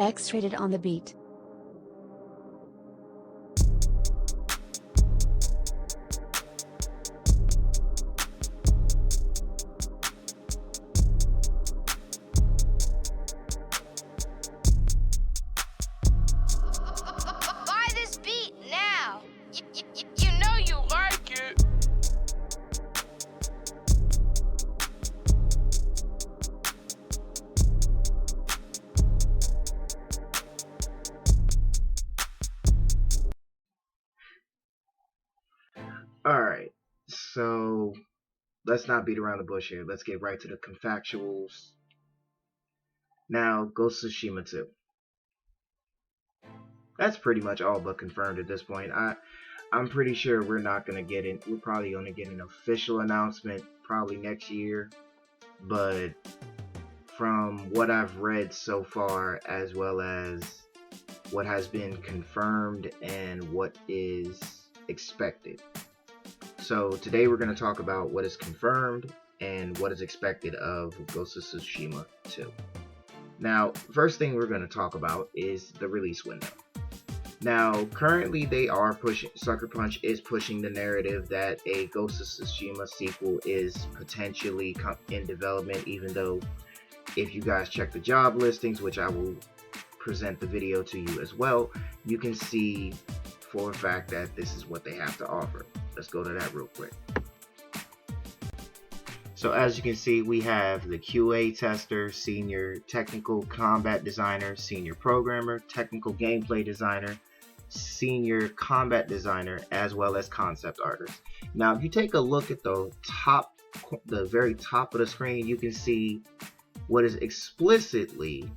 X-rated on the beat. Buy this beat now. You know you like it. Alright, so let's not beat around the bush here. Let's get right to the confactuals. Now, Ghost of Tsushima 2. That's pretty much all but confirmed at this point. I'm pretty sure we're probably gonna get an official announcement probably next year. But from what I've read so far, as well as what has been confirmed and what is expected. So today we're going to talk about what is confirmed and what is expected of Ghost of Tsushima 2. Now, first thing we're going to talk about is the release window. Now, currently Sucker Punch is pushing the narrative that a Ghost of Tsushima sequel is potentially in development, even though if you guys check the job listings, which I will present the video to you as well, you can see for a fact that this is what they have to offer. Let's go to that real quick. So as you can see, we have the QA tester, senior technical combat designer, senior programmer, technical gameplay designer, senior combat designer, as well as concept artist. Now, if you take a look at the very top of the screen, you can see what is explicitly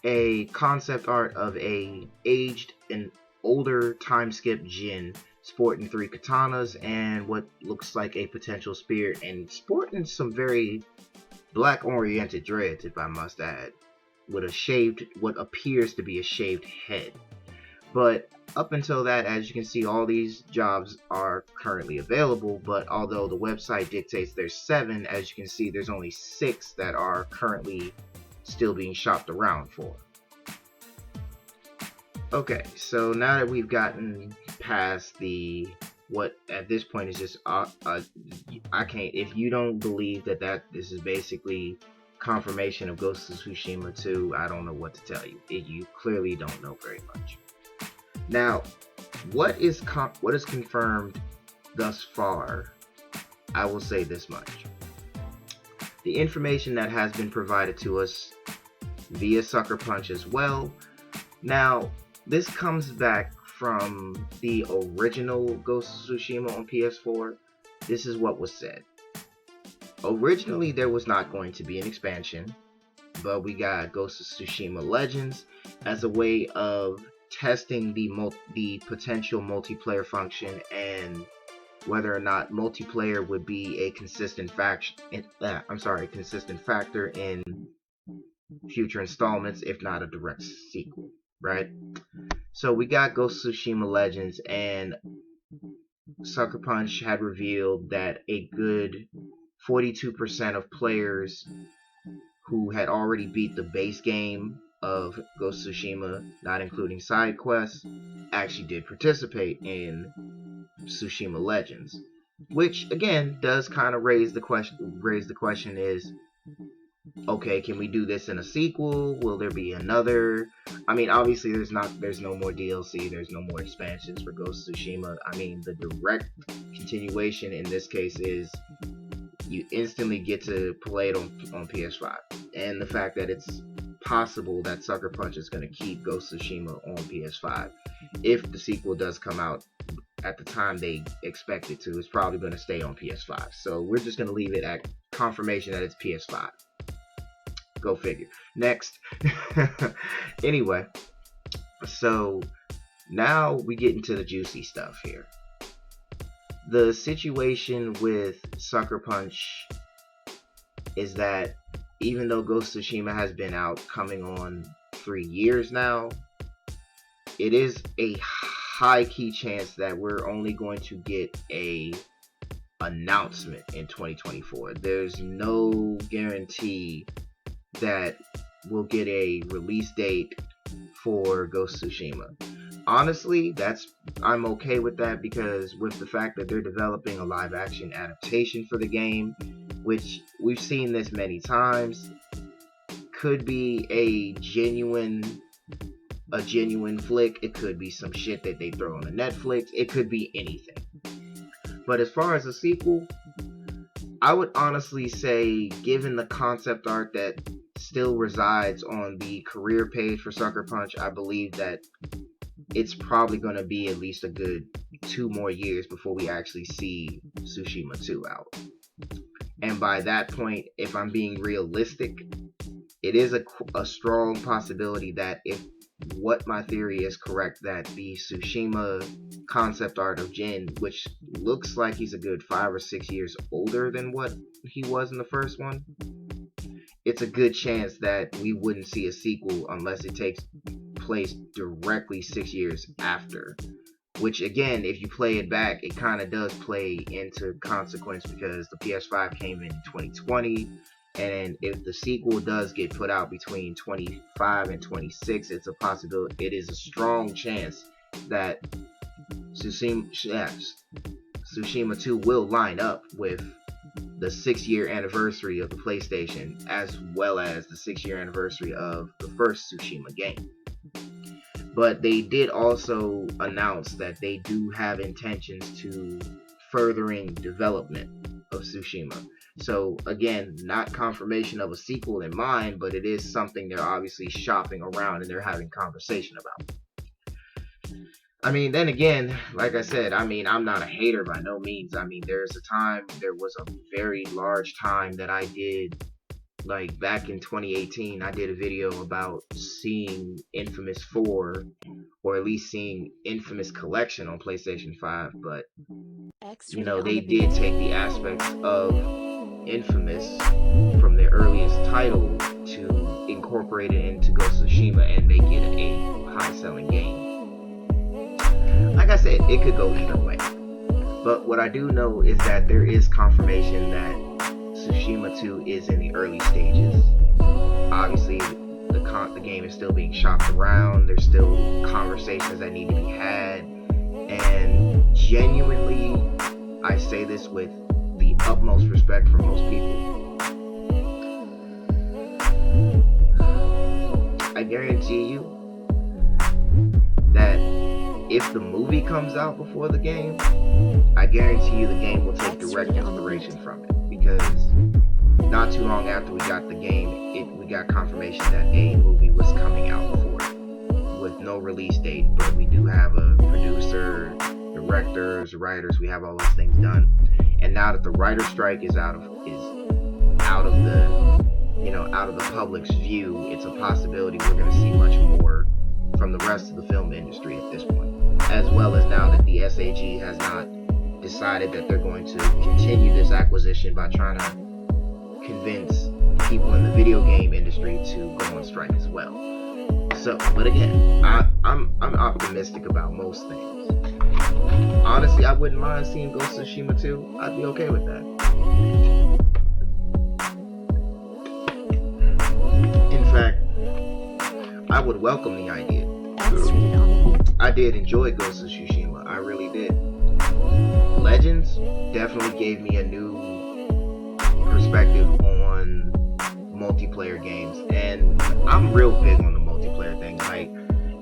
a concept art of a aged and older time-skip Jin sporting 3 katanas and what looks like a potential spear, and sporting some very black-oriented dreads, if I must add, with what appears to be a shaved head. But up until that, as you can see, all these jobs are currently available, but although the website dictates there's 7, as you can see, there's only 6 that are currently still being shopped around for. Okay, so now that we've gotten past what at this point is just if you don't believe that this is basically confirmation of Ghost of Tsushima 2, I don't know what to tell you. You clearly don't know very much. Now, what is confirmed thus far, I will say this much. The information that has been provided to us via Sucker Punch as well. Now, this comes back from the original Ghost of Tsushima on PS4. This is what was said. Originally, there was not going to be an expansion, but we got Ghost of Tsushima Legends as a way of testing the potential multiplayer function and whether or not multiplayer would be a consistent factor in future installments, if not a direct sequel, right? So we got Ghost of Tsushima Legends, and Sucker Punch had revealed that a good 42% of players who had already beat the base game of Ghost of Tsushima, not including side quests, actually did participate in Tsushima Legends, which again does kind of raise the question is, okay, can we do this in a sequel? Will there be another? I mean, obviously there's no more DLC, there's no more expansions for Ghost of Tsushima. I mean, the direct continuation in this case is you instantly get to play it on PS5, and the fact that it's possible that Sucker Punch is going to keep Ghost of Tsushima on PS5 if the sequel does come out at the time they expect it to. It's probably going to stay on PS5, so we're just going to leave it at confirmation that it's PS5. Go figure. Next. Anyway, so now we get into the juicy stuff here. The situation with Sucker Punch is that even though Ghost of Tsushima has been out coming on 3 years now, it is a high key chance that we're only going to get a announcement in 2024. There's no guarantee that we'll get a release date for Ghost of Tsushima. Honestly, I'm okay with that, because with the fact that they're developing a live action adaptation for the game, which we've seen this many times, could be a genuine flick. It could be some shit that they throw on the Netflix. It could be anything. But as far as a sequel, I would honestly say, given the concept art that still resides on the career page for Sucker Punch, I believe that it's probably going to be at least a good 2 more years before we actually see Tsushima 2 out. And by that point, if I'm being realistic, it is a strong possibility that if what my theory is correct, that the Tsushima concept art of Jin, which looks like he's a good 5 or 6 years older than what he was in the first one, it's a good chance that we wouldn't see a sequel unless it takes place directly 6 years after. Which, again, if you play it back, it kind of does play into consequence, because the PS5 came in 2020, and if the sequel does get put out between 25 and 26, it's a possibility. It is a strong chance that Tsushima 2 will line up with the 6-year anniversary of the PlayStation, as well as the 6-year anniversary of the first Tsushima game. But they did also announce that they do have intentions to furthering development of Tsushima. So again, not confirmation of a sequel in mind, but it is something they're obviously shopping around and they're having conversation about. I mean, then again, like I said, I mean, I'm not a hater by no means. I mean, there was a very large time that I did, like back in 2018, I did a video about seeing Infamous 4, or at least seeing Infamous Collection on PlayStation 5, but, you know, they did take the aspects of Infamous from their earliest title to incorporate it into Ghost of Tsushima and make it a high-selling game. Like I said, it could go either way. But what I do know is that there is confirmation that Tsushima 2 is in the early stages. Obviously, the game is still being shopped around. There's still conversations that need to be had. And genuinely, I say this with the utmost respect for most people, I guarantee you that if the movie comes out before the game, I guarantee you the game will take direct inspiration from it. Because not too long after we got the game, we got confirmation that a movie was coming out for it, with no release date. But we do have a producer, directors, writers. We have all those things done. And now that the writer's strike is out of the public's view, it's a possibility we're going to see much more from the rest of the film industry at this point. As well as now that the SAG has not decided that they're going to continue this acquisition by trying to convince people in the video game industry to go on strike as well. So, but again, I'm optimistic about most things. Honestly, I wouldn't mind seeing Ghost of Tsushima 2. I'd be okay with that. In fact, I would welcome the idea. I did enjoy Ghost of Tsushima. I really did. Legends definitely gave me a new perspective on multiplayer games, and I'm real big on the multiplayer thing. Like,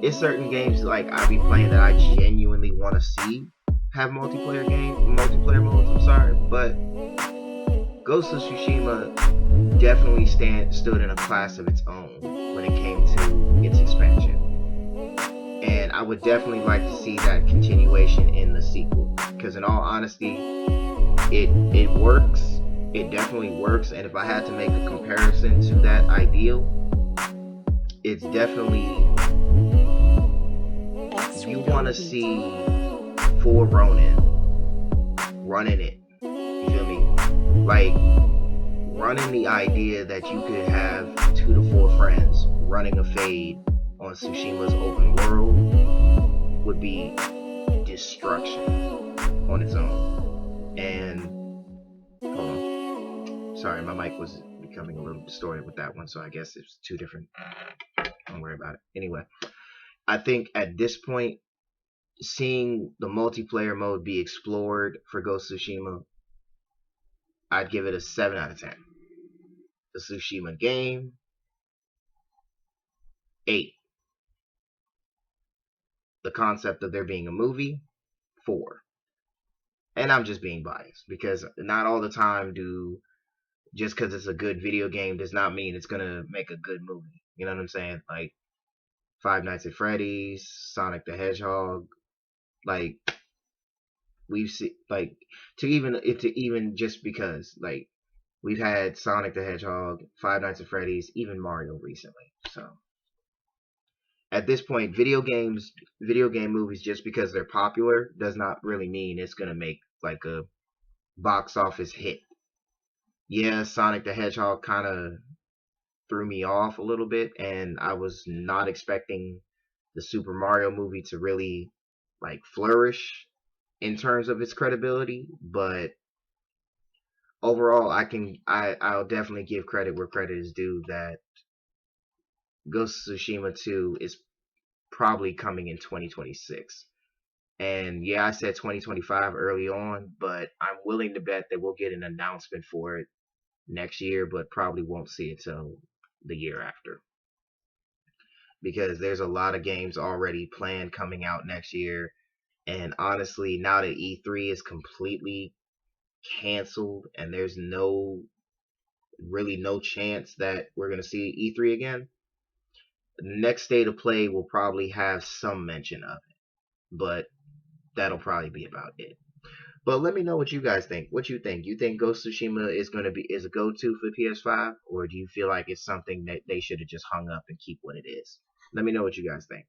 it's certain games like I be playing that I genuinely want to see have multiplayer modes. I'm sorry, but Ghost of Tsushima definitely stood in a class of its own when it came to its expansion. And I would definitely like to see that continuation in the sequel, because in all honesty, it works. It definitely works. And if I had to make a comparison to that ideal, it's definitely, you want to see 4 Ronin running it. You feel me? Like, running the idea that you could have 2 to 4 friends running a fade on Tsushima's open world would be destruction on its own. And hold on, sorry, my mic was becoming a little distorted with that one, so I guess it's 2 different. Don't worry about it. Anyway, I think at this point, seeing the multiplayer mode be explored for Ghost of Tsushima, I'd give it a 7 out of 10. The Tsushima game, 8. The concept of there being a movie, 4. And I'm just being biased because not all the time just because it's a good video game does not mean it's gonna make a good movie. You know what I'm saying? Like Five Nights at Freddy's, Sonic the Hedgehog, like we've seen, like to even just because like we've had Sonic the Hedgehog, Five Nights at Freddy's, even Mario recently. So at this point, video game movies, just because they're popular, does not really mean it's gonna make like a box office hit. Yeah, Sonic the Hedgehog kind of threw me off a little bit, and I was not expecting the Super Mario movie to really like flourish in terms of its credibility. But overall, I'll definitely give credit where credit is due. That Ghost of Tsushima 2 is probably coming in 2026. And yeah, I said 2025 early on, but I'm willing to bet that we'll get an announcement for it next year, but probably won't see it till the year after. Because there's a lot of games already planned coming out next year. And honestly, now that E3 is completely canceled and there's really no chance that we're going to see E3 again, the next State of Play will probably have some mention of it. But that'll probably be about it. But let me know what you guys think. What you think? You think Ghost of Tsushima is a go-to for PS5, or do you feel like it's something that they should have just hung up and keep what it is? Let me know what you guys think.